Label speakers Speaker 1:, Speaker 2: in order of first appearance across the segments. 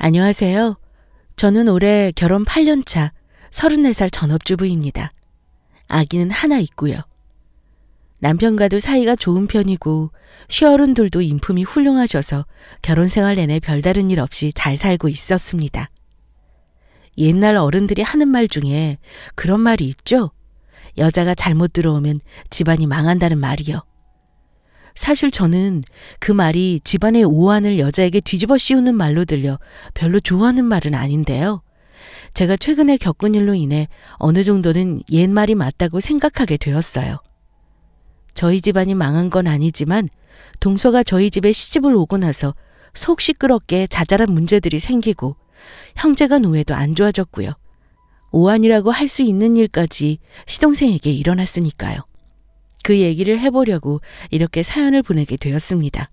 Speaker 1: 안녕하세요. 저는 올해 결혼 8년 차 34살 전업주부입니다. 아기는 하나 있고요. 남편과도 사이가 좋은 편이고 시어른들도 인품이 훌륭하셔서 결혼 생활 내내 별다른 일 없이 잘 살고 있었습니다. 옛날 어른들이 하는 말 중에 그런 말이 있죠? 여자가 잘못 들어오면 집안이 망한다는 말이요. 사실 저는 그 말이 집안의 오한을 여자에게 뒤집어 씌우는 말로 들려 별로 좋아하는 말은 아닌데요. 제가 최근에 겪은 일로 인해 어느 정도는 옛말이 맞다고 생각하게 되었어요. 저희 집안이 망한 건 아니지만 동서가 저희 집에 시집을 오고 나서 속 시끄럽게 자잘한 문제들이 생기고 형제간 우애도 안 좋아졌고요. 오한이라고 할 수 있는 일까지 시동생에게 일어났으니까요. 그 얘기를 해보려고 이렇게 사연을 보내게 되었습니다.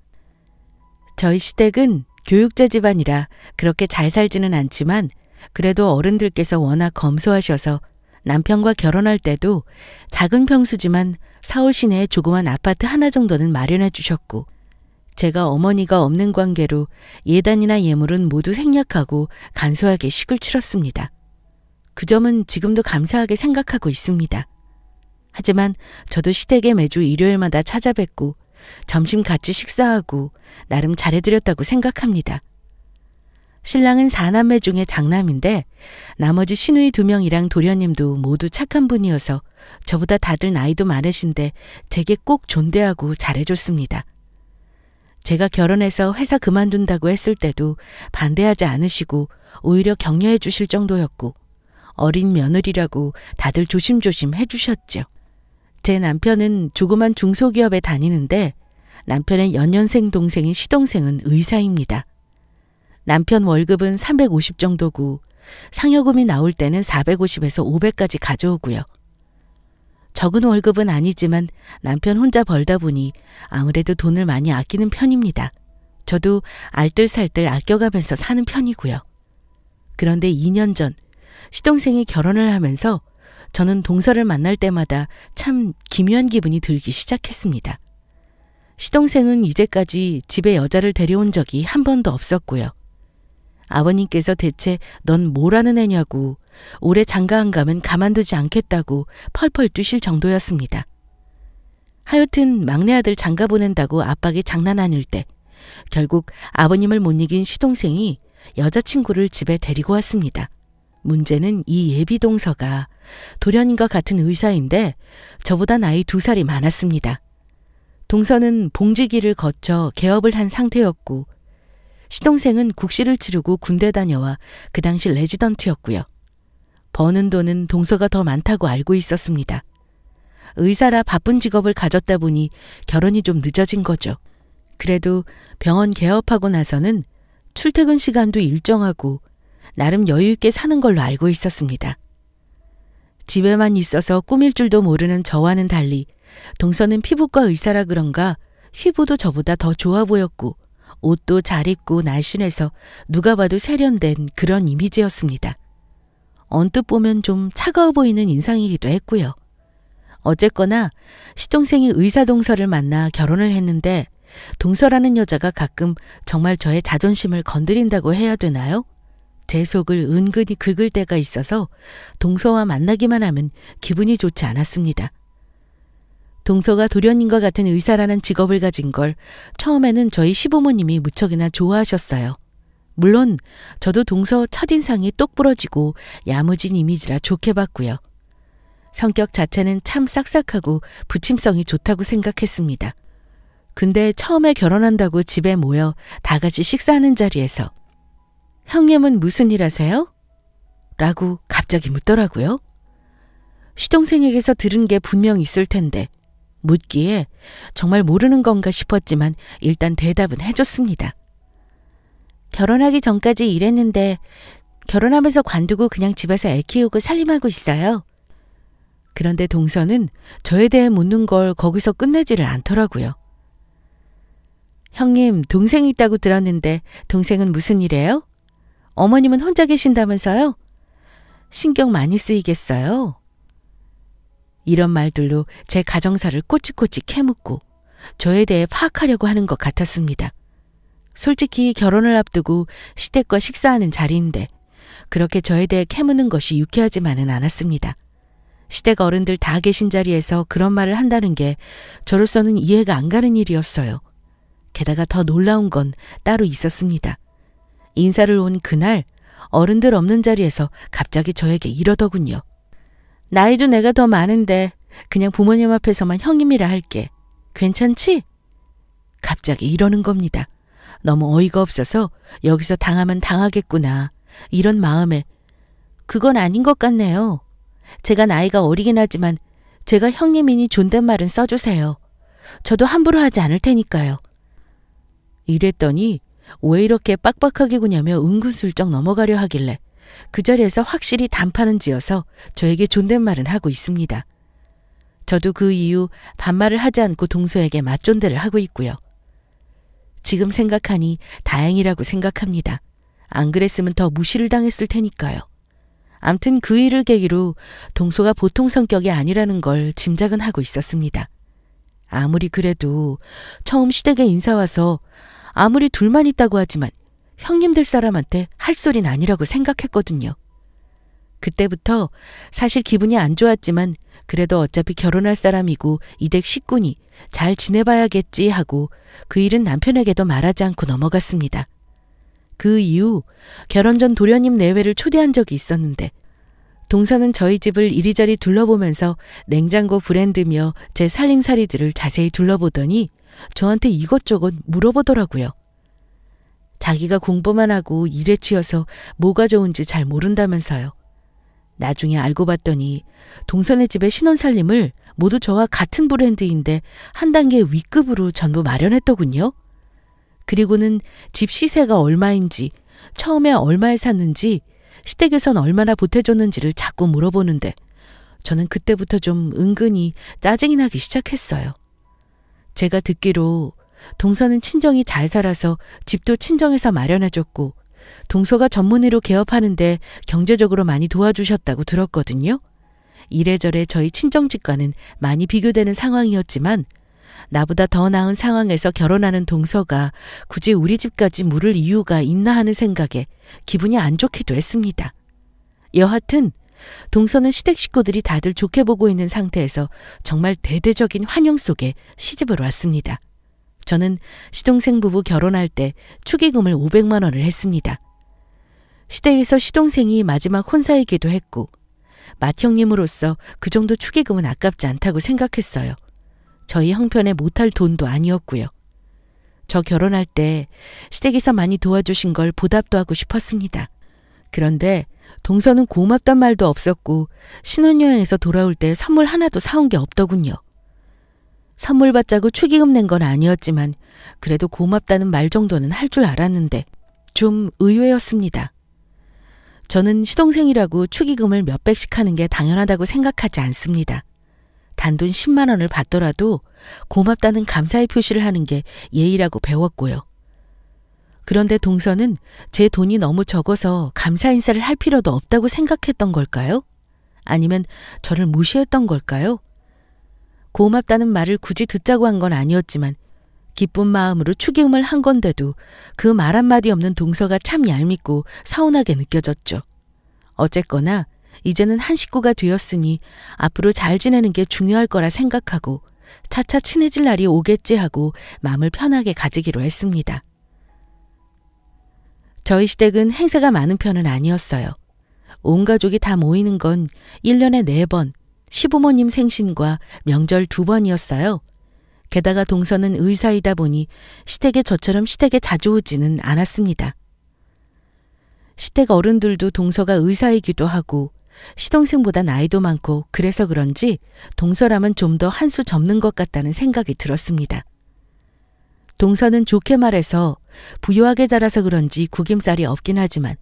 Speaker 1: 저희 시댁은 교육자 집안이라 그렇게 잘 살지는 않지만 그래도 어른들께서 워낙 검소하셔서 남편과 결혼할 때도 작은 평수지만 서울 시내에 조그만 아파트 하나 정도는 마련해 주셨고 제가 어머니가 없는 관계로 예단이나 예물은 모두 생략하고 간소하게 식을 치렀습니다. 그 점은 지금도 감사하게 생각하고 있습니다. 하지만 저도 시댁에 매주 일요일마다 찾아뵙고 점심 같이 식사하고 나름 잘해드렸다고 생각합니다. 신랑은 4남매 중에 장남인데 나머지 시누이 2명이랑 도련님도 모두 착한 분이어서 저보다 다들 나이도 많으신데 제게 꼭 존대하고 잘해줬습니다. 제가 결혼해서 회사 그만둔다고 했을 때도 반대하지 않으시고 오히려 격려해 주실 정도였고 어린 며느리라고 다들 조심조심 해주셨죠. 제 남편은 조그만 중소기업에 다니는데 남편의 연년생 동생인 시동생은 의사입니다. 남편 월급은 350 정도고 상여금이 나올 때는 450에서 500까지 가져오고요. 적은 월급은 아니지만 남편 혼자 벌다 보니 아무래도 돈을 많이 아끼는 편입니다. 저도 알뜰살뜰 아껴가면서 사는 편이고요. 그런데 2년 전 시동생이 결혼을 하면서 저는 동서를 만날 때마다 참 기묘한 기분이 들기 시작했습니다. 시동생은 이제까지 집에 여자를 데려온 적이 한 번도 없었고요. 아버님께서 대체 넌 뭐라는 애냐고 올해 장가 안 가면 가만두지 않겠다고 펄펄 뛰실 정도였습니다. 하여튼 막내 아들 장가 보낸다고 압박이 장난 아닐 때 결국 아버님을 못 이긴 시동생이 여자친구를 집에 데리고 왔습니다. 문제는 이 예비 동서가 도련님과 같은 의사인데 저보다 나이 2살이 많았습니다. 동서는 봉지기를 거쳐 개업을 한 상태였고 시동생은 국시를 치르고 군대 다녀와 그 당시 레지던트였고요. 버는 돈은 동서가 더 많다고 알고 있었습니다. 의사라 바쁜 직업을 가졌다 보니 결혼이 좀 늦어진 거죠. 그래도 병원 개업하고 나서는 출퇴근 시간도 일정하고 나름 여유 있게 사는 걸로 알고 있었습니다. 집에만 있어서 꾸밀 줄도 모르는 저와는 달리 동서는 피부과 의사라 그런가 피부도 저보다 더 좋아 보였고 옷도 잘 입고 날씬해서 누가 봐도 세련된 그런 이미지였습니다. 언뜻 보면 좀 차가워 보이는 인상이기도 했고요. 어쨌거나 시동생이 의사 동서를 만나 결혼을 했는데 동서라는 여자가 가끔 정말 저의 자존심을 건드린다고 해야 되나요? 제 속을 은근히 긁을 때가 있어서 동서와 만나기만 하면 기분이 좋지 않았습니다. 동서가 도련님과 같은 의사라는 직업을 가진 걸 처음에는 저희 시부모님이 무척이나 좋아하셨어요. 물론 저도 동서 첫인상이 똑 부러지고 야무진 이미지라 좋게 봤고요. 성격 자체는 참 싹싹하고 부침성이 좋다고 생각했습니다. 근데 처음에 결혼한다고 집에 모여 다 같이 식사하는 자리에서 형님은 무슨 일 하세요? 라고 갑자기 묻더라고요. 시동생에게서 들은 게 분명 있을 텐데 묻기에 정말 모르는 건가 싶었지만 일단 대답은 해줬습니다. 결혼하기 전까지 일했는데 결혼하면서 관두고 그냥 집에서 애 키우고 살림하고 있어요. 그런데 동서는 저에 대해 묻는 걸 거기서 끝내지를 않더라고요. 형님, 동생이 있다고 들었는데 동생은 무슨 일해요? 어머님은 혼자 계신다면서요? 신경 많이 쓰이겠어요? 이런 말들로 제 가정사를 꼬치꼬치 캐묻고 저에 대해 파악하려고 하는 것 같았습니다. 솔직히 결혼을 앞두고 시댁과 식사하는 자리인데 그렇게 저에 대해 캐묻는 것이 유쾌하지만은 않았습니다. 시댁 어른들 다 계신 자리에서 그런 말을 한다는 게 저로서는 이해가 안 가는 일이었어요. 게다가 더 놀라운 건 따로 있었습니다. 인사를 온 그날 어른들 없는 자리에서 갑자기 저에게 이러더군요. 나이도 내가 더 많은데 그냥 부모님 앞에서만 형님이라 할게. 괜찮지? 갑자기 이러는 겁니다. 너무 어이가 없어서 여기서 당하면 당하겠구나. 이런 마음에 그건 아닌 것 같네요. 제가 나이가 어리긴 하지만 제가 형님이니 존댓말은 써주세요. 저도 함부로 하지 않을 테니까요. 이랬더니 왜 이렇게 빡빡하게 구냐며 은근슬쩍 넘어가려 하길래 그 자리에서 확실히 단판은 지어서 저에게 존댓말은 하고 있습니다. 저도 그 이후 반말을 하지 않고 동서에게 맞존대를 하고 있고요. 지금 생각하니 다행이라고 생각합니다. 안 그랬으면 더 무시를 당했을 테니까요. 암튼 그 일을 계기로 동서가 보통 성격이 아니라는 걸 짐작은 하고 있었습니다. 아무리 그래도 처음 시댁에 인사 와서 아무리 둘만 있다고 하지만 형님들 사람한테 할 소린 아니라고 생각했거든요. 그때부터 사실 기분이 안 좋았지만 그래도 어차피 결혼할 사람이고 이댁 식구니 잘 지내봐야겠지 하고 그 일은 남편에게도 말하지 않고 넘어갔습니다. 그 이후 결혼 전 도련님 내외를 초대한 적이 있었는데 동서는 저희 집을 이리저리 둘러보면서 냉장고 브랜드며 제 살림살이들을 자세히 둘러보더니 저한테 이것저것 물어보더라고요. 자기가 공부만 하고 일에 치여서 뭐가 좋은지 잘 모른다면서요. 나중에 알고 봤더니 동서네 집의 신혼살림을 모두 저와 같은 브랜드인데 한 단계 윗급으로 전부 마련했더군요. 그리고는 집 시세가 얼마인지, 처음에 얼마에 샀는지, 시댁에선 얼마나 보태줬는지를 자꾸 물어보는데 저는 그때부터 좀 은근히 짜증이 나기 시작했어요. 제가 듣기로 동서는 친정이 잘 살아서 집도 친정에서 마련해줬고 동서가 전문의로 개업하는데 경제적으로 많이 도와주셨다고 들었거든요. 이래저래 저희 친정집과는 많이 비교되는 상황이었지만 나보다 더 나은 상황에서 결혼하는 동서가 굳이 우리 집까지 물을 이유가 있나 하는 생각에 기분이 안 좋기도 했습니다. 여하튼 동서는 시댁 식구들이 다들 좋게 보고 있는 상태에서 정말 대대적인 환영 속에 시집을 왔습니다. 저는 시동생 부부 결혼할 때 축의금을 500만 원을 했습니다. 시댁에서 시동생이 마지막 혼사이기도 했고 맏형님으로서 그 정도 축의금은 아깝지 않다고 생각했어요. 저희 형편에 못할 돈도 아니었고요. 저 결혼할 때 시댁에서 많이 도와주신 걸 보답도 하고 싶었습니다. 그런데 동서는 고맙단 말도 없었고 신혼여행에서 돌아올 때 선물 하나도 사온 게 없더군요. 선물 받자고 축의금 낸 건 아니었지만 그래도 고맙다는 말 정도는 할 줄 알았는데 좀 의외였습니다. 저는 시동생이라고 축의금을 몇백씩 하는 게 당연하다고 생각하지 않습니다. 단돈 10만 원을 받더라도 고맙다는 감사의 표시를 하는 게 예의라고 배웠고요. 그런데 동서는 제 돈이 너무 적어서 감사 인사를 할 필요도 없다고 생각했던 걸까요? 아니면 저를 무시했던 걸까요? 고맙다는 말을 굳이 듣자고 한 건 아니었지만 기쁜 마음으로 축의금을 한 건데도 그 말 한마디 없는 동서가 참 얄밉고 서운하게 느껴졌죠. 어쨌거나 이제는 한 식구가 되었으니 앞으로 잘 지내는 게 중요할 거라 생각하고 차차 친해질 날이 오겠지 하고 마음을 편하게 가지기로 했습니다. 저희 시댁은 행사가 많은 편은 아니었어요. 온 가족이 다 모이는 건 1년에 4번, 시부모님 생신과 명절 2번이었어요. 게다가 동서는 의사이다 보니 시댁에 저처럼 시댁에 자주 오지는 않았습니다. 시댁 어른들도 동서가 의사이기도 하고 시동생보다 나이도 많고 그래서 그런지 동서라면 좀 더 한 수 접는 것 같다는 생각이 들었습니다. 동서는 좋게 말해서 부유하게 자라서 그런지 구김살이 없긴 하지만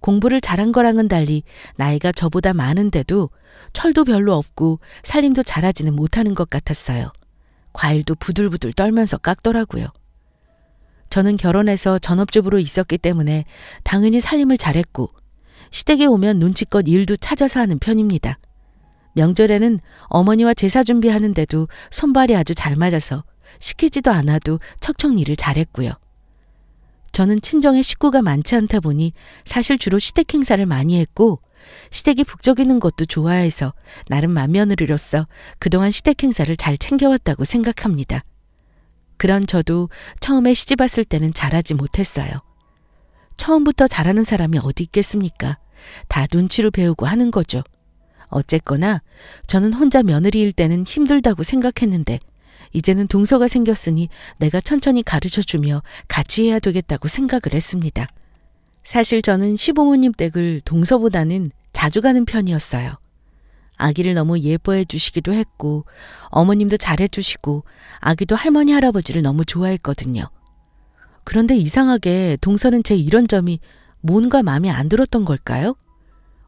Speaker 1: 공부를 잘한 거랑은 달리 나이가 저보다 많은데도 철도 별로 없고 살림도 잘하지는 못하는 것 같았어요. 과일도 부들부들 떨면서 깎더라고요. 저는 결혼해서 전업주부로 있었기 때문에 당연히 살림을 잘했고 시댁에 오면 눈치껏 일도 찾아서 하는 편입니다. 명절에는 어머니와 제사 준비하는데도 손발이 아주 잘 맞아서 시키지도 않아도 척척 일을 잘했고요. 저는 친정에 식구가 많지 않다 보니 사실 주로 시댁 행사를 많이 했고 시댁이 북적이는 것도 좋아해서 나름 맏며느리로서 그동안 시댁 행사를 잘 챙겨왔다고 생각합니다. 그런 저도 처음에 시집 왔을 때는 잘하지 못했어요. 처음부터 잘하는 사람이 어디 있겠습니까? 다 눈치로 배우고 하는 거죠. 어쨌거나 저는 혼자 며느리일 때는 힘들다고 생각했는데 이제는 동서가 생겼으니 내가 천천히 가르쳐주며 같이 해야 되겠다고 생각을 했습니다. 사실 저는 시부모님 댁을 동서보다는 자주 가는 편이었어요. 아기를 너무 예뻐해 주시기도 했고 어머님도 잘해 주시고 아기도 할머니 할아버지를 너무 좋아했거든요. 그런데 이상하게 동서는 제 이런 점이 뭔가 마음에 안 들었던 걸까요?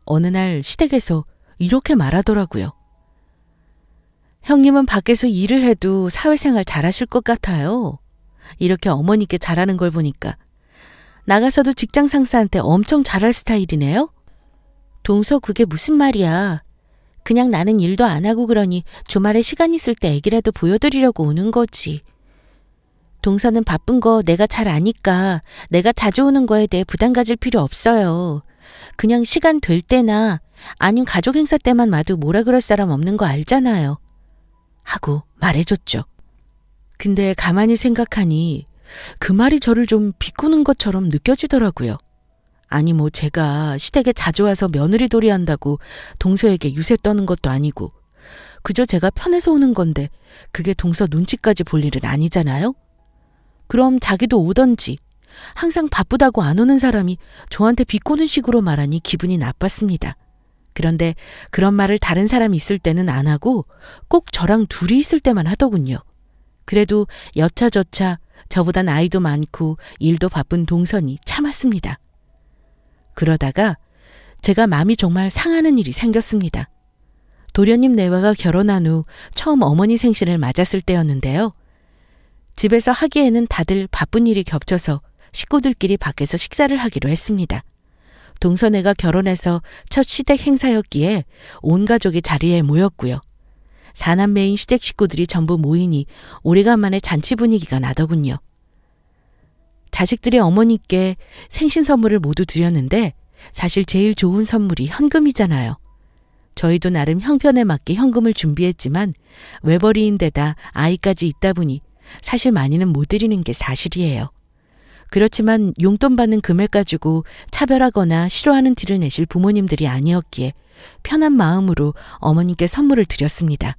Speaker 1: 어느 날 시댁에서 이렇게 말하더라고요. 형님은 밖에서 일을 해도 사회생활 잘하실 것 같아요. 이렇게 어머니께 잘하는 걸 보니까 나가서도 직장 상사한테 엄청 잘할 스타일이네요. 동서 그게 무슨 말이야. 그냥 나는 일도 안 하고 그러니 주말에 시간 있을 때 애기라도 보여드리려고 오는 거지. 동서는 바쁜 거 내가 잘 아니까 내가 자주 오는 거에 대해 부담 가질 필요 없어요. 그냥 시간 될 때나 아님 가족 행사 때만 와도 뭐라 그럴 사람 없는 거 알잖아요. 하고 말해줬죠. 근데 가만히 생각하니 그 말이 저를 좀 비꼬는 것처럼 느껴지더라고요. 아니 뭐 제가 시댁에 자주 와서 며느리 도리한다고 동서에게 유세 떠는 것도 아니고 그저 제가 편해서 오는 건데 그게 동서 눈치까지 볼 일은 아니잖아요. 그럼 자기도 오던지. 항상 바쁘다고 안 오는 사람이 저한테 비꼬는 식으로 말하니 기분이 나빴습니다. 그런데 그런 말을 다른 사람이 있을 때는 안 하고 꼭 저랑 둘이 있을 때만 하더군요. 그래도 여차저차 저보다 나이도 많고 일도 바쁜 동선이 참았습니다. 그러다가 제가 마음이 정말 상하는 일이 생겼습니다. 도련님 내외가 결혼한 후 처음 어머니 생신을 맞았을 때였는데요. 집에서 하기에는 다들 바쁜 일이 겹쳐서 식구들끼리 밖에서 식사를 하기로 했습니다. 동서네가 결혼해서 첫 시댁 행사였기에 온 가족이 자리에 모였고요. 사남매인 시댁 식구들이 전부 모이니 오래간만에 잔치 분위기가 나더군요. 자식들이 어머니께 생신 선물을 모두 드렸는데 사실 제일 좋은 선물이 현금이잖아요. 저희도 나름 형편에 맞게 현금을 준비했지만 외벌이인 데다 아이까지 있다 보니 사실 많이는 못 드리는 게 사실이에요. 그렇지만 용돈 받는 금액 가지고 차별하거나 싫어하는 티를 내실 부모님들이 아니었기에 편한 마음으로 어머님께 선물을 드렸습니다.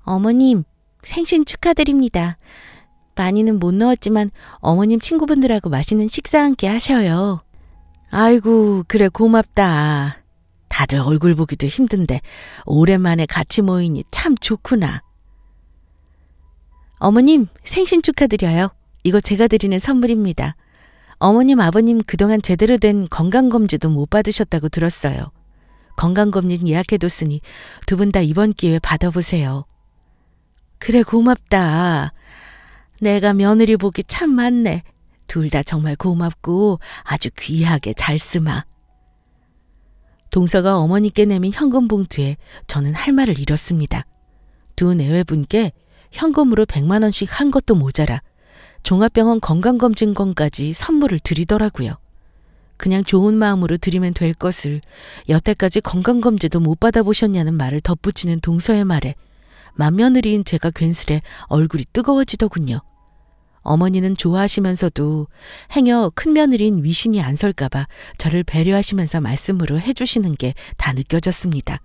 Speaker 1: 어머님, 생신 축하드립니다. 많이는 못 넣었지만 어머님 친구분들하고 맛있는 식사 함께 하셔요. 아이고, 그래 고맙다. 다들 얼굴 보기도 힘든데 오랜만에 같이 모이니 참 좋구나. 어머님, 생신 축하드려요. 이거 제가 드리는 선물입니다. 어머님, 아버님 그동안 제대로 된 건강검진도 못 받으셨다고 들었어요. 건강검진 예약해뒀으니 두 분 다 이번 기회에 받아보세요. 그래 고맙다. 내가 며느리 복이 참 많네. 둘 다 정말 고맙고 아주 귀하게 잘 쓰마. 동서가 어머니께 내민 현금 봉투에 저는 할 말을 잃었습니다. 두 내외분께 현금으로 100만 원씩 한 것도 모자라 종합병원 건강검진권까지 선물을 드리더라고요. 그냥 좋은 마음으로 드리면 될 것을 여태까지 건강검진도 못 받아보셨냐는 말을 덧붙이는 동서의 말에 맏며느리인 제가 괜스레 얼굴이 뜨거워지더군요. 어머니는 좋아하시면서도 행여 큰며느리인 위신이 안 설까봐 저를 배려하시면서 말씀으로 해주시는 게 다 느껴졌습니다.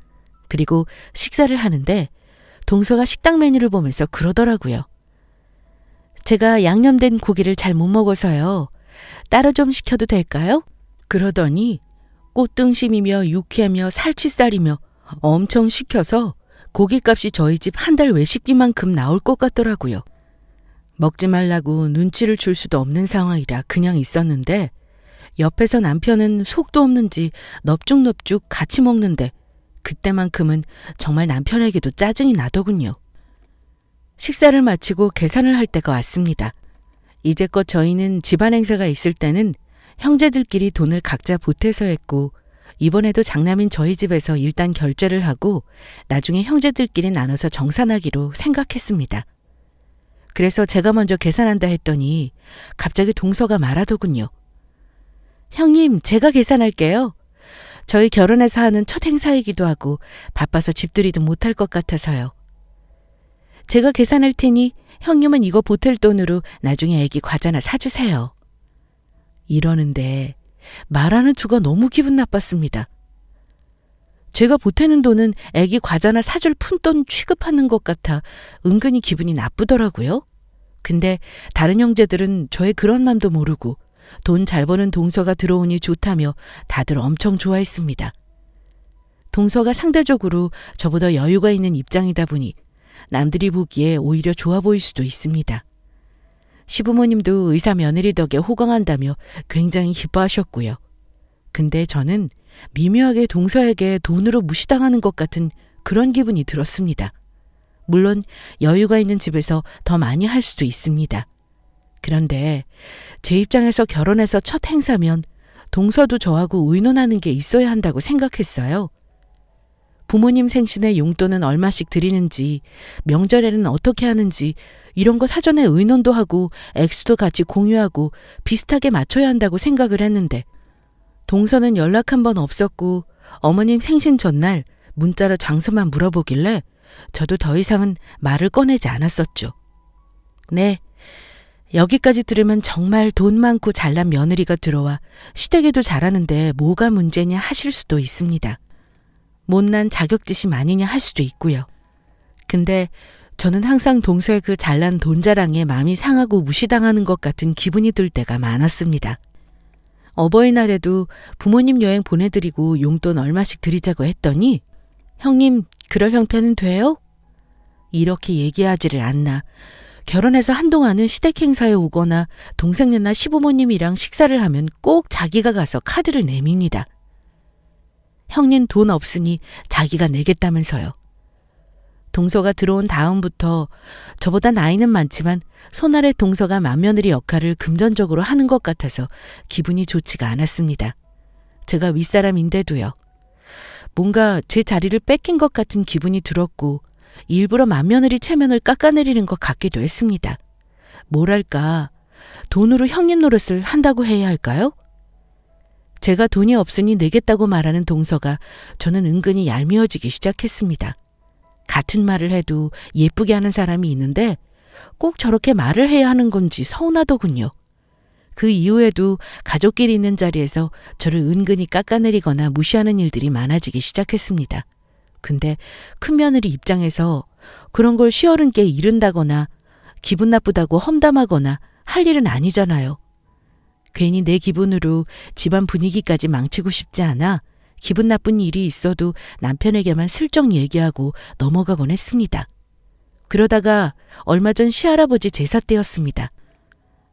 Speaker 1: 그리고 식사를 하는데 동서가 식당 메뉴를 보면서 그러더라고요. 제가 양념된 고기를 잘 못 먹어서요. 따로 좀 시켜도 될까요? 그러더니 꽃등심이며 육회며 살치살이며 엄청 시켜서 고깃값이 저희 집 한 달 외식비만큼 나올 것 같더라고요. 먹지 말라고 눈치를 줄 수도 없는 상황이라 그냥 있었는데 옆에서 남편은 속도 없는지 넙죽넙죽 같이 먹는데 그때만큼은 정말 남편에게도 짜증이 나더군요. 식사를 마치고 계산을 할 때가 왔습니다. 이제껏 저희는 집안 행사가 있을 때는 형제들끼리 돈을 각자 보태서 했고 이번에도 장남인 저희 집에서 일단 결제를 하고 나중에 형제들끼리 나눠서 정산하기로 생각했습니다. 그래서 제가 먼저 계산한다 했더니 갑자기 동서가 말하더군요. 형님, 제가 계산할게요. 저희 결혼해서 하는 첫 행사이기도 하고 바빠서 집들이도 못할 것 같아서요. 제가 계산할 테니 형님은 이거 보탤 돈으로 나중에 애기 과자나 사주세요. 이러는데 말하는 투가 너무 기분 나빴습니다. 제가 보태는 돈은 애기 과자나 사줄 푼돈 취급하는 것 같아 은근히 기분이 나쁘더라고요. 근데 다른 형제들은 저의 그런 맘도 모르고 돈 잘 버는 동서가 들어오니 좋다며 다들 엄청 좋아했습니다. 동서가 상대적으로 저보다 여유가 있는 입장이다 보니 남들이 보기에 오히려 좋아 보일 수도 있습니다. 시부모님도 의사 며느리 덕에 호강한다며 굉장히 기뻐하셨고요. 근데 저는 미묘하게 동서에게 돈으로 무시당하는 것 같은 그런 기분이 들었습니다. 물론 여유가 있는 집에서 더 많이 할 수도 있습니다. 그런데 제 입장에서 결혼해서 첫 행사면 동서도 저하고 의논하는 게 있어야 한다고 생각했어요. 부모님 생신에 용돈은 얼마씩 드리는지, 명절에는 어떻게 하는지 이런 거 사전에 의논도 하고 액수도 같이 공유하고 비슷하게 맞춰야 한다고 생각을 했는데 동서는 연락 한 번 없었고 어머님 생신 전날 문자로 장소만 물어보길래 저도 더 이상은 말을 꺼내지 않았었죠. 네, 여기까지 들으면 정말 돈 많고 잘난 며느리가 들어와 시댁에도 잘하는데 뭐가 문제냐 하실 수도 있습니다. 못난 자격지심 아니냐 할 수도 있고요. 근데 저는 항상 동서의 그 잘난 돈 자랑에 마음이 상하고 무시당하는 것 같은 기분이 들 때가 많았습니다. 어버이날에도 부모님 여행 보내드리고 용돈 얼마씩 드리자고 했더니 형님, 그럴 형편은 돼요? 이렇게 얘기하지를 않나. 결혼해서 한동안은 시댁 행사에 오거나 동생네나 시부모님이랑 식사를 하면 꼭 자기가 가서 카드를 내밉니다. 형님 돈 없으니 자기가 내겠다면서요. 동서가 들어온 다음부터 저보다 나이는 많지만 손아래 동서가 맏며느리 역할을 금전적으로 하는 것 같아서 기분이 좋지가 않았습니다. 제가 윗사람인데도요. 뭔가 제 자리를 뺏긴 것 같은 기분이 들었고 일부러 맏며느리 체면을 깎아내리는 것 같기도 했습니다. 뭐랄까, 돈으로 형님 노릇을 한다고 해야 할까요? 제가 돈이 없으니 내겠다고 말하는 동서가 저는 은근히 얄미워지기 시작했습니다. 같은 말을 해도 예쁘게 하는 사람이 있는데 꼭 저렇게 말을 해야 하는 건지 서운하더군요. 그 이후에도 가족끼리 있는 자리에서 저를 은근히 깎아내리거나 무시하는 일들이 많아지기 시작했습니다. 근데 큰며느리 입장에서 그런 걸 시어른께 이른다거나 기분 나쁘다고 험담하거나 할 일은 아니잖아요. 괜히 내 기분으로 집안 분위기까지 망치고 싶지 않아 기분 나쁜 일이 있어도 남편에게만 슬쩍 얘기하고 넘어가곤 했습니다. 그러다가 얼마 전 시할아버지 제사 때였습니다.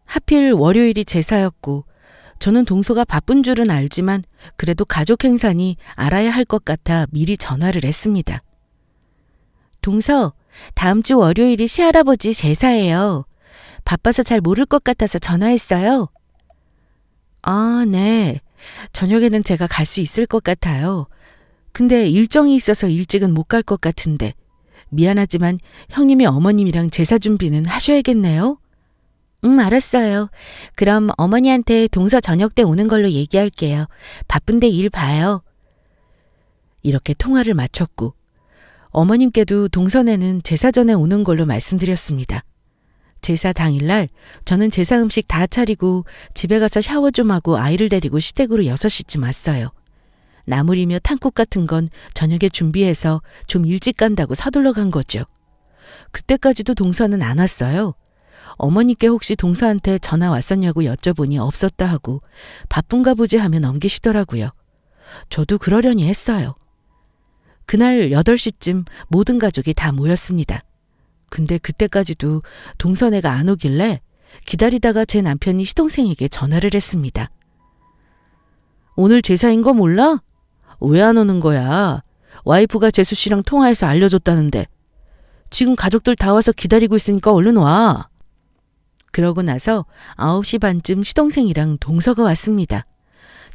Speaker 1: 하필 월요일이 제사였고 저는 동서가 바쁜 줄은 알지만 그래도 가족 행사니 알아야 할 것 같아 미리 전화를 했습니다. 동서, 다음 주 월요일이 시할아버지 제사예요. 바빠서 잘 모를 것 같아서 전화했어요. 아, 네. 저녁에는 제가 갈 수 있을 것 같아요. 근데 일정이 있어서 일찍은 못 갈 것 같은데 미안하지만 형님이 어머님이랑 제사 준비는 하셔야겠네요. 알았어요. 그럼 어머니한테 동서 저녁 때 오는 걸로 얘기할게요. 바쁜데 일 봐요. 이렇게 통화를 마쳤고 어머님께도 동선에는 제사 전에 오는 걸로 말씀드렸습니다. 제사 당일날 저는 제사 음식 다 차리고 집에 가서 샤워 좀 하고 아이를 데리고 시댁으로 6시쯤 왔어요. 나물이며 탕국 같은 건 저녁에 준비해서 좀 일찍 간다고 서둘러 간 거죠. 그때까지도 동서는 안 왔어요. 어머니께 혹시 동서한테 전화 왔었냐고 여쭤보니 없었다 하고 바쁜가 보지 하며 넘기시더라고요. 저도 그러려니 했어요. 그날 8시쯤 모든 가족이 다 모였습니다. 근데 그때까지도 동서네가 안 오길래 기다리다가 제 남편이 시동생에게 전화를 했습니다. 오늘 제사인 거 몰라? 왜 안 오는 거야? 와이프가 재수 씨랑 통화해서 알려줬다는데. 지금 가족들 다 와서 기다리고 있으니까 얼른 와. 그러고 나서 9시 반쯤 시동생이랑 동서가 왔습니다.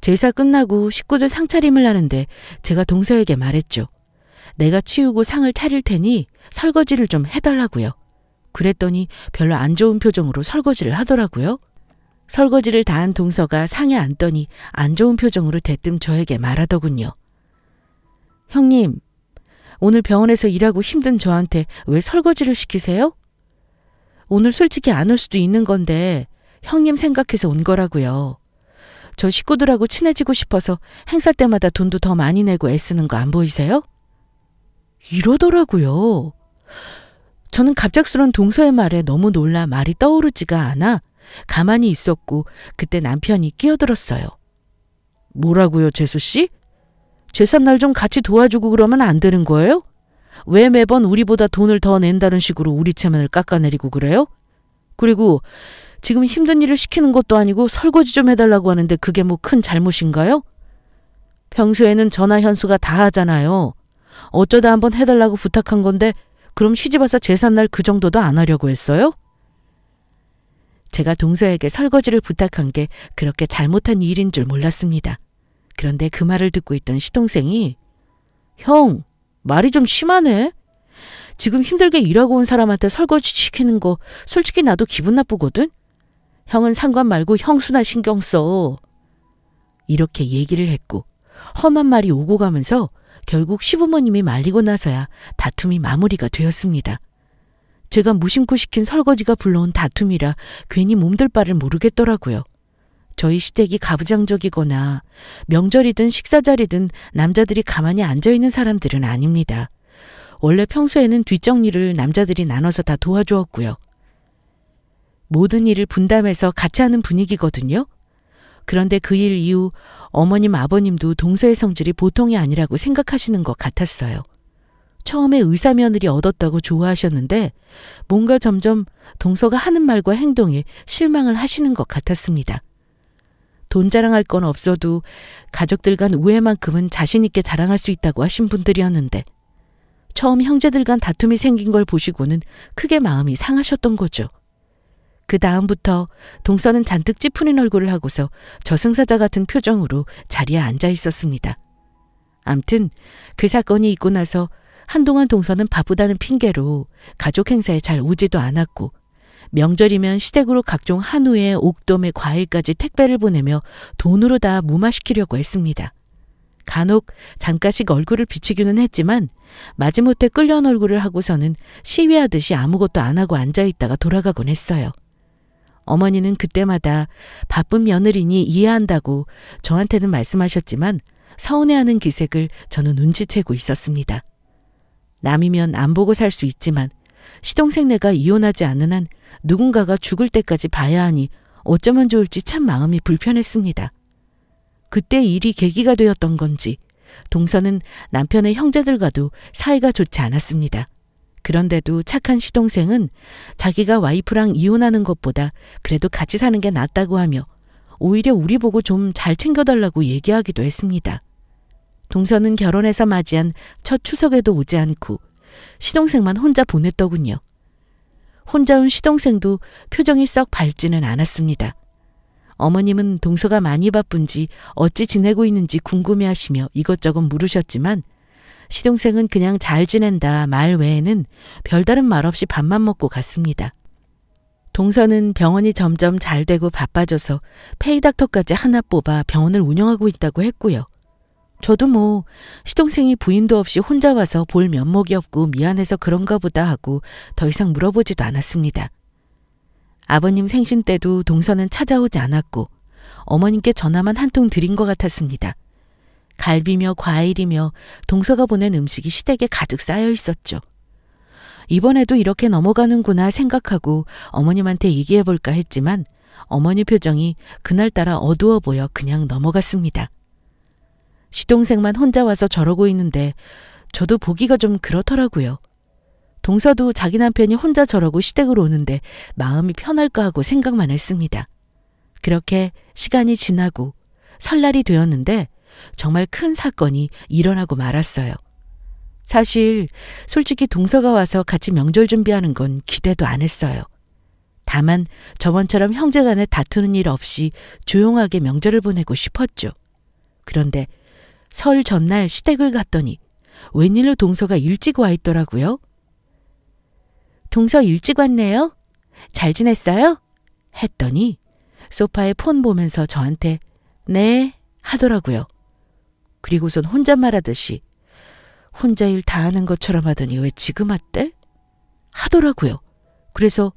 Speaker 1: 제사 끝나고 식구들 상차림을 하는데 제가 동서에게 말했죠. 내가 치우고 상을 차릴 테니 설거지를 좀 해달라고요. 그랬더니 별로 안 좋은 표정으로 설거지를 하더라고요. 설거지를 다 한 동서가 상에 앉더니 안 좋은 표정으로 대뜸 저에게 말하더군요. 형님, 오늘 병원에서 일하고 힘든 저한테 왜 설거지를 시키세요? 오늘 솔직히 안 올 수도 있는 건데 형님 생각해서 온 거라고요. 저 식구들하고 친해지고 싶어서 행사 때마다 돈도 더 많이 내고 애쓰는 거 안 보이세요? 이러더라고요. 저는 갑작스런 동서의 말에 너무 놀라 말이 떠오르지가 않아 가만히 있었고 그때 남편이 끼어들었어요. 뭐라고요, 재수 씨? 제삿날 좀 같이 도와주고 그러면 안 되는 거예요? 왜 매번 우리보다 돈을 더 낸다는 식으로 우리 체면을 깎아내리고 그래요? 그리고 지금 힘든 일을 시키는 것도 아니고 설거지 좀 해달라고 하는데 그게 뭐 큰 잘못인가요? 평소에는 전화 현수가 다 하잖아요. 어쩌다 한번 해달라고 부탁한 건데 그럼 시집와서 제삿날 그 정도도 안 하려고 했어요? 제가 동서에게 설거지를 부탁한 게 그렇게 잘못한 일인 줄 몰랐습니다. 그런데 그 말을 듣고 있던 시동생이 형, 말이 좀 심하네. 지금 힘들게 일하고 온 사람한테 설거지 시키는 거 솔직히 나도 기분 나쁘거든. 형은 상관 말고 형수나 신경 써. 이렇게 얘기를 했고 험한 말이 오고 가면서 결국 시부모님이 말리고 나서야 다툼이 마무리가 되었습니다. 제가 무심코 시킨 설거지가 불러온 다툼이라 괜히 몸둘 바를 모르겠더라고요. 저희 시댁이 가부장적이거나 명절이든 식사자리든 남자들이 가만히 앉아있는 사람들은 아닙니다. 원래 평소에는 뒷정리를 남자들이 나눠서 다 도와주었고요. 모든 일을 분담해서 같이 하는 분위기거든요. 그런데 그 일 이후 어머님 아버님도 동서의 성질이 보통이 아니라고 생각하시는 것 같았어요. 처음에 의사 며느리 얻었다고 좋아하셨는데 뭔가 점점 동서가 하는 말과 행동에 실망을 하시는 것 같았습니다. 돈 자랑할 건 없어도 가족들 간 우애만큼은 자신 있게 자랑할 수 있다고 하신 분들이었는데 처음 형제들 간 다툼이 생긴 걸 보시고는 크게 마음이 상하셨던 거죠. 그 다음부터 동서는 잔뜩 찌푸린 얼굴을 하고서 저승사자 같은 표정으로 자리에 앉아 있었습니다. 암튼 그 사건이 있고 나서 한동안 동서는 바쁘다는 핑계로 가족 행사에 잘 오지도 않았고 명절이면 시댁으로 각종 한우에 옥돔에 과일까지 택배를 보내며 돈으로 다 무마시키려고 했습니다. 간혹 잠깐씩 얼굴을 비추기는 했지만 마지못해 끌려온 얼굴을 하고서는 시위하듯이 아무것도 안 하고 앉아있다가 돌아가곤 했어요. 어머니는 그때마다 바쁜 며느리니 이해한다고 저한테는 말씀하셨지만 서운해하는 기색을 저는 눈치채고 있었습니다. 남이면 안 보고 살 수 있지만 시동생네가 이혼하지 않는 한 누군가가 죽을 때까지 봐야 하니 어쩌면 좋을지 참 마음이 불편했습니다. 그때 일이 계기가 되었던 건지 동서는 남편의 형제들과도 사이가 좋지 않았습니다. 그런데도 착한 시동생은 자기가 와이프랑 이혼하는 것보다 그래도 같이 사는 게 낫다고 하며 오히려 우리 보고 좀 잘 챙겨달라고 얘기하기도 했습니다. 동서는 결혼해서 맞이한 첫 추석에도 오지 않고 시동생만 혼자 보냈더군요. 혼자 온 시동생도 표정이 썩 밝지는 않았습니다. 어머님은 동서가 많이 바쁜지 어찌 지내고 있는지 궁금해하시며 이것저것 물으셨지만 시동생은 그냥 잘 지낸다 말 외에는 별다른 말 없이 밥만 먹고 갔습니다. 동서는 병원이 점점 잘 되고 바빠져서 페이닥터까지 하나 뽑아 병원을 운영하고 있다고 했고요. 저도 뭐 시동생이 부인도 없이 혼자 와서 볼 면목이 없고 미안해서 그런가 보다 하고 더 이상 물어보지도 않았습니다. 아버님 생신 때도 동서는 찾아오지 않았고 어머님께 전화만 한 통 드린 것 같았습니다. 갈비며 과일이며 동서가 보낸 음식이 시댁에 가득 쌓여 있었죠. 이번에도 이렇게 넘어가는구나 생각하고 어머님한테 얘기해볼까 했지만 어머니 표정이 그날따라 어두워 보여 그냥 넘어갔습니다. 시동생만 혼자 와서 저러고 있는데 저도 보기가 좀 그렇더라고요. 동서도 자기 남편이 혼자 저러고 시댁으로 오는데 마음이 편할까 하고 생각만 했습니다. 그렇게 시간이 지나고 설날이 되었는데 정말 큰 사건이 일어나고 말았어요. 사실 솔직히 동서가 와서 같이 명절 준비하는 건 기대도 안 했어요. 다만 저번처럼 형제간에 다투는 일 없이 조용하게 명절을 보내고 싶었죠. 그런데 설 전날 시댁을 갔더니 웬일로 동서가 일찍 와 있더라고요. 동서 일찍 왔네요. 잘 지냈어요? 했더니 소파에 폰 보면서 저한테 네 하더라고요. 그리고선 혼잣말하듯이 혼자 일 다 하는 것처럼 하더니 왜 지금 왔대? 하더라고요. 그래서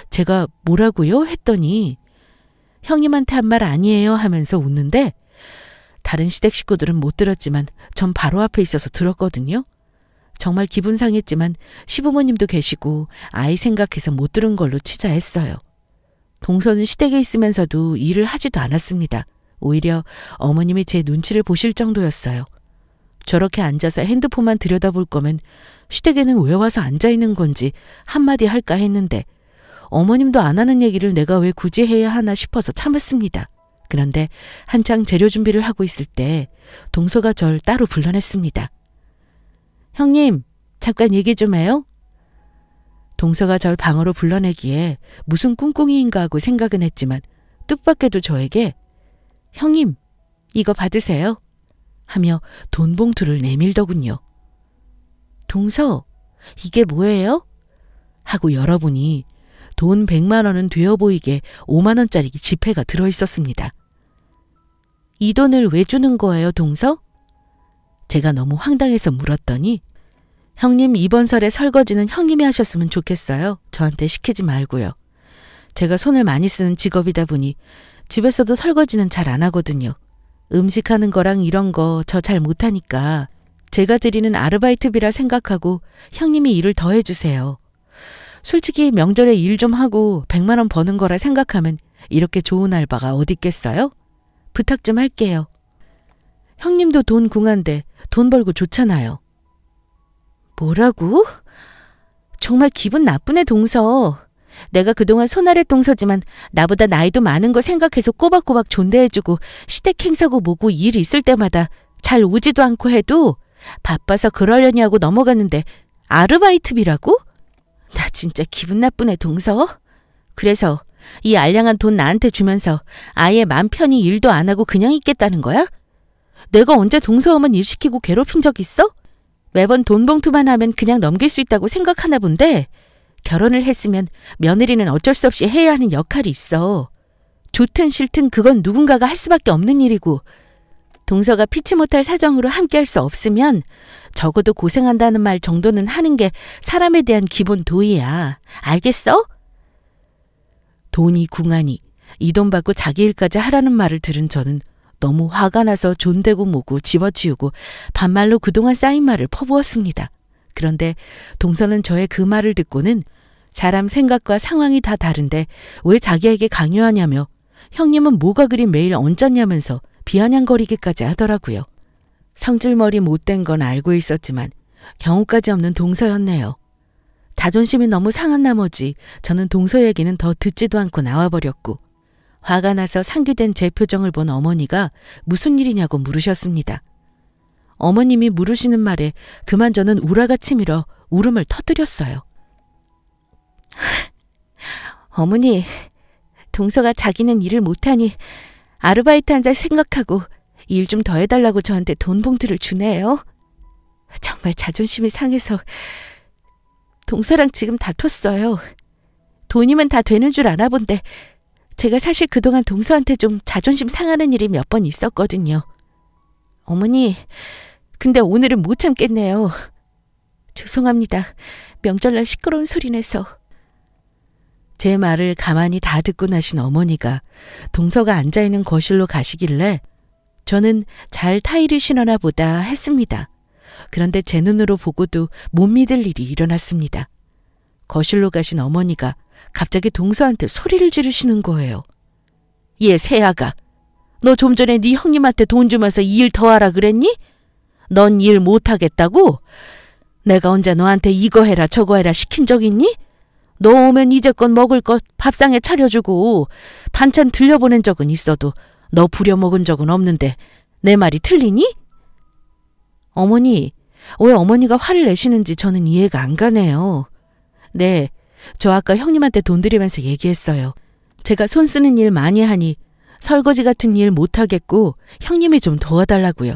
Speaker 1: 제가 뭐라고요? 했더니 형님한테 한 말 아니에요 하면서 웃는데 다른 시댁 식구들은 못 들었지만 전 바로 앞에 있어서 들었거든요. 정말 기분 상했지만 시부모님도 계시고 아이 생각해서 못 들은 걸로 치자 했어요. 동서는 시댁에 있으면서도 일을 하지도 않았습니다. 오히려 어머님이 제 눈치를 보실 정도였어요. 저렇게 앉아서 핸드폰만 들여다볼 거면 시댁에는 왜 와서 앉아있는 건지 한마디 할까 했는데 어머님도 안 하는 얘기를 내가 왜 굳이 해야 하나 싶어서 참았습니다. 그런데 한창 재료 준비를 하고 있을 때 동서가 절 따로 불러냈습니다. 형님, 잠깐 얘기 좀 해요. 동서가 절 방으로 불러내기에 무슨 꿍꿍이인가 하고 생각은 했지만 뜻밖에도 저에게 형님, 이거 받으세요. 하며 돈 봉투를 내밀더군요. 동서, 이게 뭐예요? 하고 열어보니 돈 100만 원은 되어 보이게 5만 원짜리 지폐가 들어있었습니다. 이 돈을 왜 주는 거예요, 동서? 제가 너무 황당해서 물었더니 형님 이번 설에 설거지는 형님이 하셨으면 좋겠어요. 저한테 시키지 말고요. 제가 손을 많이 쓰는 직업이다 보니 집에서도 설거지는 잘 안 하거든요. 음식하는 거랑 이런 거 저 잘 못하니까 제가 드리는 아르바이트비라 생각하고 형님이 일을 더 해주세요. 솔직히 명절에 일 좀 하고 100만 원 버는 거라 생각하면 이렇게 좋은 알바가 어디 있겠어요? 부탁 좀 할게요. 형님도 돈 궁한데 돈 벌고 좋잖아요. 뭐라고? 정말 기분 나쁘네, 동서. 내가 그동안 손아래 동서지만 나보다 나이도 많은 거 생각해서 꼬박꼬박 존대해주고 시댁 행사고 뭐고 일 있을 때마다 잘 오지도 않고 해도 바빠서 그러려니 하고 넘어갔는데 아르바이트비라고? 나 진짜 기분 나쁘네, 동서. 그래서 이 알량한 돈 나한테 주면서 아예 맘 편히 일도 안 하고 그냥 있겠다는 거야? 내가 언제 동서 오면 일 시키고 괴롭힌 적 있어? 매번 돈 봉투만 하면 그냥 넘길 수 있다고 생각하나 본데 결혼을 했으면 며느리는 어쩔 수 없이 해야 하는 역할이 있어. 좋든 싫든 그건 누군가가 할 수밖에 없는 일이고 동서가 피치 못할 사정으로 함께할 수 없으면 적어도 고생한다는 말 정도는 하는 게 사람에 대한 기본 도의야. 알겠어? 돈이 궁하니 이 돈 받고 자기 일까지 하라는 말을 들은 저는 너무 화가 나서 존대고 뭐고 집어치우고 반말로 그동안 쌓인 말을 퍼부었습니다. 그런데 동서는 저의 그 말을 듣고는 사람 생각과 상황이 다 다른데 왜 자기에게 강요하냐며 형님은 뭐가 그리 매일 얹었냐면서 비아냥거리기까지 하더라고요. 성질머리 못된 건 알고 있었지만 경우까지 없는 동서였네요. 자존심이 너무 상한 나머지 저는 동서 얘기는 더 듣지도 않고 나와버렸고 화가 나서 상기된 제 표정을 본 어머니가 무슨 일이냐고 물으셨습니다. 어머님이 물으시는 말에 그만 저는 우라가 치밀어 울음을 터뜨렸어요. 어머니, 동서가 자기는 일을 못하니 아르바이트 한자 생각하고 일 좀 더 해달라고 저한테 돈 봉투를 주네요. 정말 자존심이 상해서 동서랑 지금 다퉜어요. 돈이면 다 되는 줄 아나 본데 제가 사실 그동안 동서한테 좀 자존심 상하는 일이 몇 번 있었거든요. 어머니, 근데 오늘은 못 참겠네요. 죄송합니다. 명절날 시끄러운 소리 내서. 제 말을 가만히 다 듣고 나신 어머니가 동서가 앉아있는 거실로 가시길래 저는 잘 타이를 신어나 보다 했습니다. 그런데 제 눈으로 보고도 못 믿을 일이 일어났습니다. 거실로 가신 어머니가 갑자기 동서한테 소리를 지르시는 거예요. 얘 새아가, 너 좀 전에 네 형님한테 돈 주면서 이 일 더 하라 그랬니? 넌 일 못하겠다고? 내가 언제 너한테 이거 해라 저거 해라 시킨 적 있니? 너 오면 이제껏 먹을 것 밥상에 차려주고 반찬 들려보낸 적은 있어도 너 부려먹은 적은 없는데 내 말이 틀리니? 어머니, 왜 어머니가 화를 내시는지 저는 이해가 안 가네요. 네, 저 아까 형님한테 돈 드리면서 얘기했어요. 제가 손 쓰는 일 많이 하니 설거지 같은 일 못하겠고 형님이 좀 도와달라고요.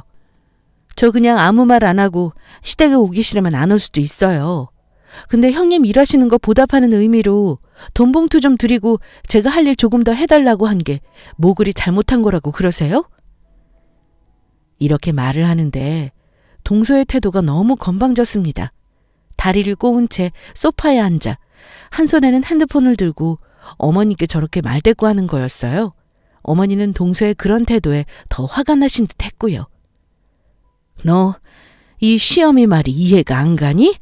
Speaker 1: 저 그냥 아무 말 안 하고 시댁에 오기 싫으면 안 올 수도 있어요. 근데 형님 일하시는 거 보답하는 의미로 돈 봉투 좀 드리고 제가 할 일 조금 더 해달라고 한 게 뭐 그리 잘못한 거라고 그러세요? 이렇게 말을 하는데 동서의 태도가 너무 건방졌습니다. 다리를 꼬은 채 소파에 앉아 한 손에는 핸드폰을 들고 어머니께 저렇게 말대꾸하는 거였어요. 어머니는 동서의 그런 태도에 더 화가 나신 듯 했고요. 너 이 시어미 말이 이해가 안 가니?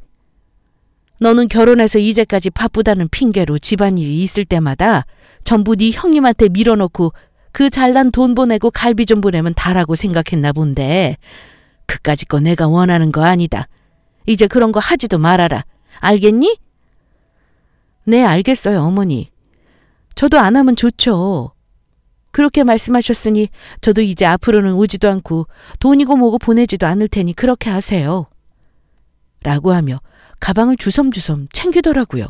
Speaker 1: 너는 결혼해서 이제까지 바쁘다는 핑계로 집안일이 있을 때마다 전부 네 형님한테 밀어놓고 그 잘난 돈 보내고 갈비 좀 보내면 다라고 생각했나 본데 그까짓 거 내가 원하는 거 아니다. 이제 그런 거 하지도 말아라. 알겠니? 네, 알겠어요, 어머니. 저도 안 하면 좋죠. 그렇게 말씀하셨으니 저도 이제 앞으로는 오지도 않고 돈이고 뭐고 보내지도 않을 테니 그렇게 하세요. 라고 하며 가방을 주섬주섬 챙기더라고요.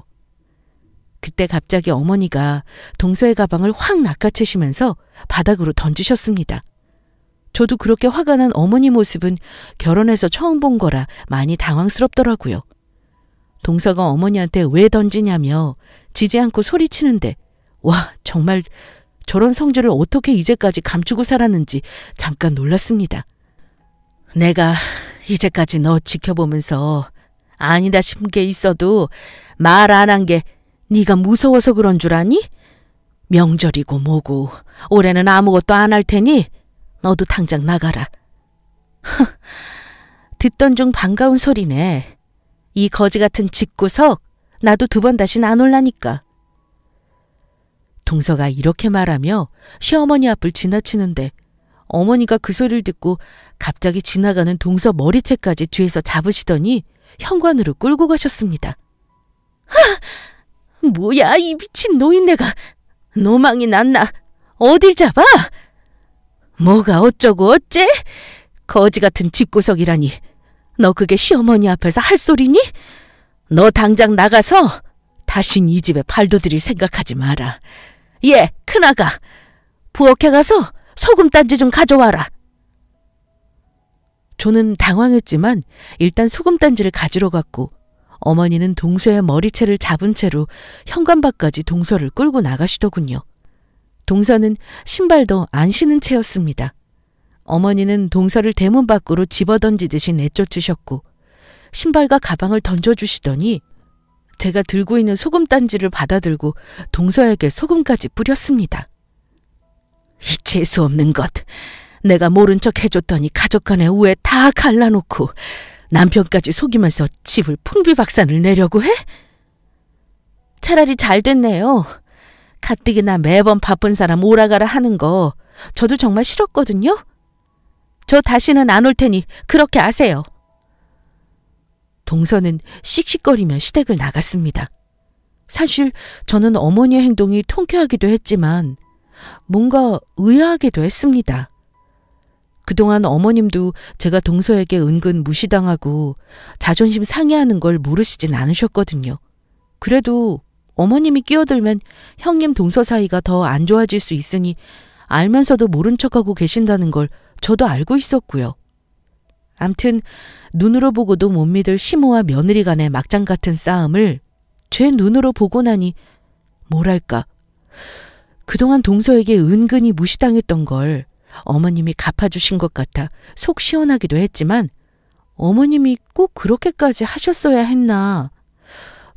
Speaker 1: 그때 갑자기 어머니가 동서의 가방을 확 낚아채시면서 바닥으로 던지셨습니다. 저도 그렇게 화가 난 어머니 모습은 결혼해서 처음 본 거라 많이 당황스럽더라고요. 동서가 어머니한테 왜 던지냐며 지지 않고 소리치는데 와, 정말 저런 성질을 어떻게 이제까지 감추고 살았는지 잠깐 놀랐습니다. 내가 이제까지 너 지켜보면서 아니다 싶은 게 있어도 말 안 한 게 네가 무서워서 그런 줄 아니? 명절이고 뭐고 올해는 아무것도 안 할 테니 너도 당장 나가라. 듣던 중 반가운 소리네. 이 거지 같은 집구석 나도 2번 다신 안 올라니까. 동서가 이렇게 말하며 시어머니 앞을 지나치는데 어머니가 그 소리를 듣고 갑자기 지나가는 동서 머리채까지 뒤에서 잡으시더니 현관으로 끌고 가셨습니다. 하! 뭐야 이 미친 노인네가. 노망이 났나. 어딜 잡아? 뭐가 어쩌고 어째? 거지 같은 집구석이라니. 너 그게 시어머니 앞에서 할 소리니? 너 당장 나가서 다신 이 집에 발도 들일 생각하지 마라. 예, 큰아가. 부엌에 가서 소금단지 좀 가져와라. 저는 당황했지만 일단 소금단지를 가지러 갔고 어머니는 동서의 머리채를 잡은 채로 현관밖까지 동서를 끌고 나가시더군요. 동서는 신발도 안 신은 채였습니다. 어머니는 동서를 대문 밖으로 집어던지듯이 내쫓으셨고 신발과 가방을 던져주시더니 제가 들고 있는 소금단지를 받아들고 동서에게 소금까지 뿌렸습니다. 이 재수없는 것. 내가 모른 척 해줬더니 가족간의 우애 다 갈라놓고 남편까지 속이면서 집을 풍비박산을 내려고 해? 차라리 잘 됐네요. 가뜩이나 매번 바쁜 사람 오라가라 하는 거 저도 정말 싫었거든요. 저 다시는 안 올 테니 그렇게 아세요. 동서는 씩씩거리며 시댁을 나갔습니다. 사실 저는 어머니의 행동이 통쾌하기도 했지만 뭔가 의아하기도 했습니다. 그동안 어머님도 제가 동서에게 은근 무시당하고 자존심 상해하는 걸 모르시진 않으셨거든요. 그래도 어머님이 끼어들면 형님 동서 사이가 더 안 좋아질 수 있으니 알면서도 모른 척하고 계신다는 걸 저도 알고 있었고요. 암튼 눈으로 보고도 못 믿을 시모와 며느리 간의 막장 같은 싸움을 제 눈으로 보고 나니 뭐랄까 그동안 동서에게 은근히 무시당했던 걸 어머님이 갚아주신 것 같아 속 시원하기도 했지만 어머님이 꼭 그렇게까지 하셨어야 했나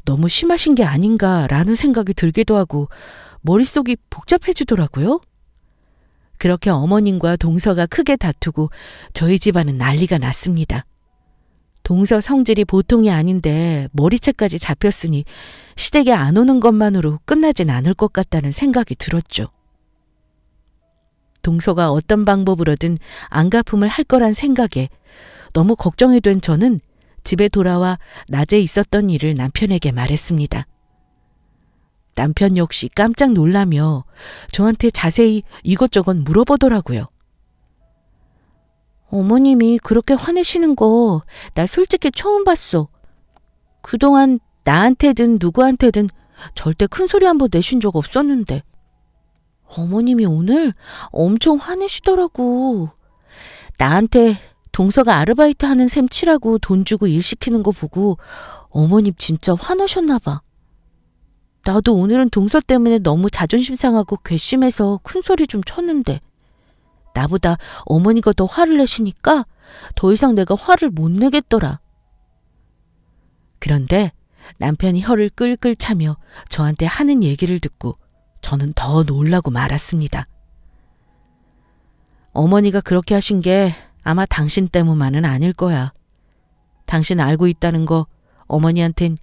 Speaker 1: 너무 심하신 게 아닌가라는 생각이 들기도 하고 머릿속이 복잡해지더라고요. 그렇게 어머님과 동서가 크게 다투고 저희 집안은 난리가 났습니다. 동서 성질이 보통이 아닌데 머리채까지 잡혔으니 시댁에 안 오는 것만으로 끝나진 않을 것 같다는 생각이 들었죠. 동서가 어떤 방법으로든 안갚음을 할 거란 생각에 너무 걱정이 된 저는 집에 돌아와 낮에 있었던 일을 남편에게 말했습니다. 남편 역시 깜짝 놀라며 저한테 자세히 이것저것 물어보더라고요. 어머님이 그렇게 화내시는 거 나 솔직히 처음 봤어. 그동안 나한테든 누구한테든 절대 큰 소리 한 번 내신 적 없었는데 어머님이 오늘 엄청 화내시더라고. 나한테 동서가 아르바이트 하는 셈 치라고 돈 주고 일 시키는 거 보고 어머님 진짜 화나셨나 봐. 나도 오늘은 동서 때문에 너무 자존심 상하고 괘씸해서 큰소리 좀 쳤는데 나보다 어머니가 더 화를 내시니까 더 이상 내가 화를 못 내겠더라. 그런데 남편이 혀를 끌끌 차며 저한테 하는 얘기를 듣고 저는 더 놀라고 말았습니다. 어머니가 그렇게 하신 게 아마 당신 때문만은 아닐 거야. 당신 알고 있다는 거 어머니한텐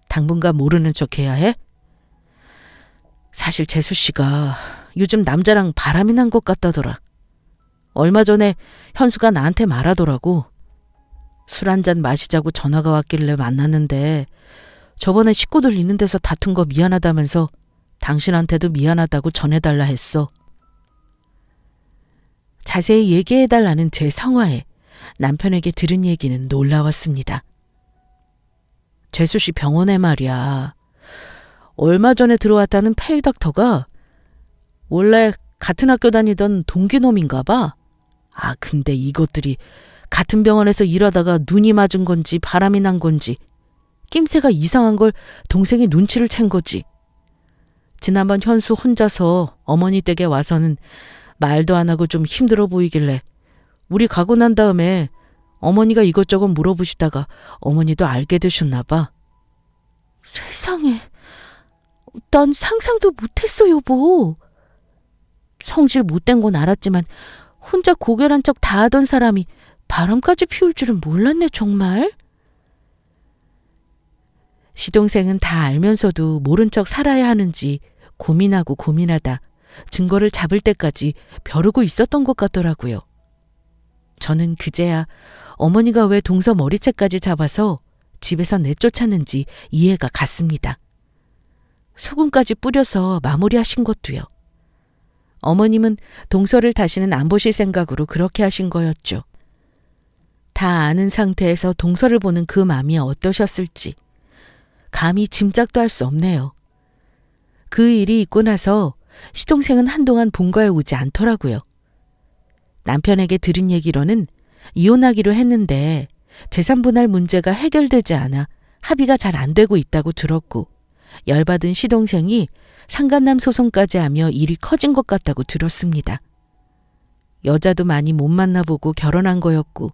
Speaker 1: 당분간 모르는 척 해야 해? 사실 재수 씨가 요즘 남자랑 바람이 난 것 같다더라. 얼마 전에 현수가 나한테 말하더라고. 술 한잔 마시자고 전화가 왔길래 만났는데 저번에 식구들 있는 데서 다툰 거 미안하다면서 당신한테도 미안하다고 전해달라 했어. 자세히 얘기해달라는 제 성화에 남편에게 들은 얘기는 놀라웠습니다. 재수 씨 병원에 말이야. 얼마 전에 들어왔다는 페이닥터가 원래 같은 학교 다니던 동기놈인가 봐. 근데 이것들이 같은 병원에서 일하다가 눈이 맞은 건지 바람이 난 건지 낌새가 이상한 걸 동생이 눈치를 챈 거지. 지난번 현수 혼자서 어머니 댁에 와서는 말도 안 하고 좀 힘들어 보이길래 우리 가고 난 다음에 어머니가 이것저것 물어보시다가 어머니도 알게 되셨나 봐. 세상에, 난 상상도 못했어, 여보. 성질 못된 건 알았지만 혼자 고결한 척 다 하던 사람이 바람까지 피울 줄은 몰랐네, 정말. 시동생은 다 알면서도 모른 척 살아야 하는지 고민하고 고민하다 증거를 잡을 때까지 벼르고 있었던 것 같더라고요. 저는 그제야 어머니가 왜 동서 머리채까지 잡아서 집에서 내쫓았는지 이해가 갔습니다. 소금까지 뿌려서 마무리하신 것도요. 어머님은 동서를 다시는 안 보실 생각으로 그렇게 하신 거였죠. 다 아는 상태에서 동서를 보는 그 마음이 어떠셨을지 감히 짐작도 할 수 없네요. 그 일이 있고 나서 시동생은 한동안 본가에 오지 않더라고요. 남편에게 들은 얘기로는 이혼하기로 했는데 재산 분할 문제가 해결되지 않아 합의가 잘 안 되고 있다고 들었고 열받은 시동생이 상간남 소송까지 하며 일이 커진 것 같다고 들었습니다. 여자도 많이 못 만나보고 결혼한 거였고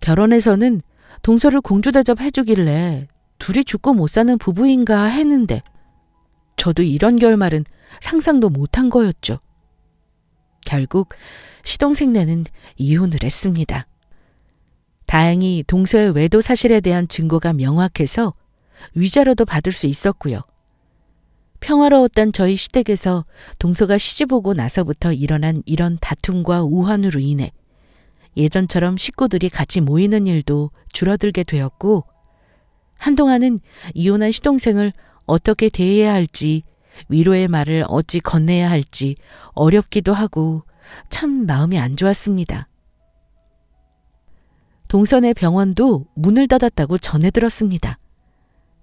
Speaker 1: 결혼해서는 동서를 공주 대접해주길래 둘이 죽고 못 사는 부부인가 했는데 저도 이런 결말은 상상도 못한 거였죠. 결국 시동생네는 이혼을 했습니다. 다행히 동서의 외도 사실에 대한 증거가 명확해서 위자료도 받을 수 있었고요. 평화로웠던 저희 시댁에서 동서가 시집 오고 나서부터 일어난 이런 다툼과 우환으로 인해 예전처럼 식구들이 같이 모이는 일도 줄어들게 되었고 한동안은 이혼한 시동생을 어떻게 대해야 할지 위로의 말을 어찌 건네야 할지 어렵기도 하고 참 마음이 안 좋았습니다. 동선의 병원도 문을 닫았다고 전해 들었습니다.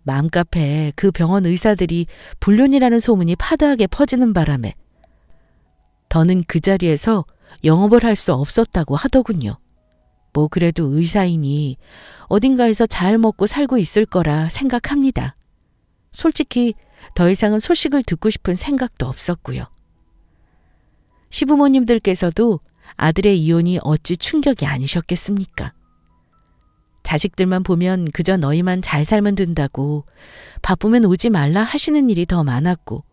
Speaker 1: 맘카페에 그 병원 의사들이 불륜이라는 소문이 파다하게 퍼지는 바람에 더는 그 자리에서 영업을 할 수 없었다고 하더군요. 뭐 그래도 의사이니 어딘가에서 잘 먹고 살고 있을 거라 생각합니다. 솔직히 더 이상은 소식을 듣고 싶은 생각도 없었고요. 시부모님들께서도 아들의 이혼이 어찌 충격이 아니셨겠습니까? 자식들만 보면 그저 너희만 잘 살면 된다고 바쁘면 오지 말라 하시는 일이 더 많았고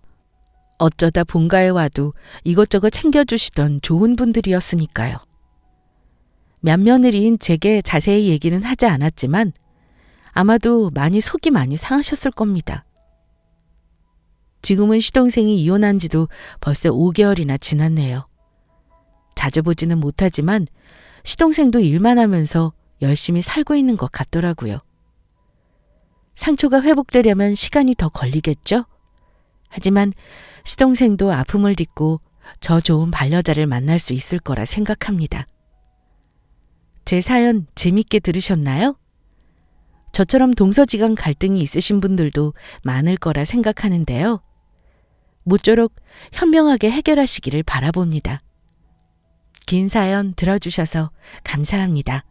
Speaker 1: 어쩌다 본가에 와도 이것저것 챙겨주시던 좋은 분들이었으니까요. 맏며느리인 제게 자세히 얘기는 하지 않았지만 아마도 속이 많이 상하셨을 겁니다. 지금은 시동생이 이혼한 지도 벌써 5개월이나 지났네요. 자주 보지는 못하지만 시동생도 일만 하면서 열심히 살고 있는 것 같더라고요. 상처가 회복되려면 시간이 더 걸리겠죠? 하지만 시동생도 아픔을 딛고 저 좋은 반려자를 만날 수 있을 거라 생각합니다. 제 사연 재밌게 들으셨나요? 저처럼 동서지간 갈등이 있으신 분들도 많을 거라 생각하는데요. 모쪼록 현명하게 해결하시기를 바라봅니다. 긴 사연 들어주셔서 감사합니다.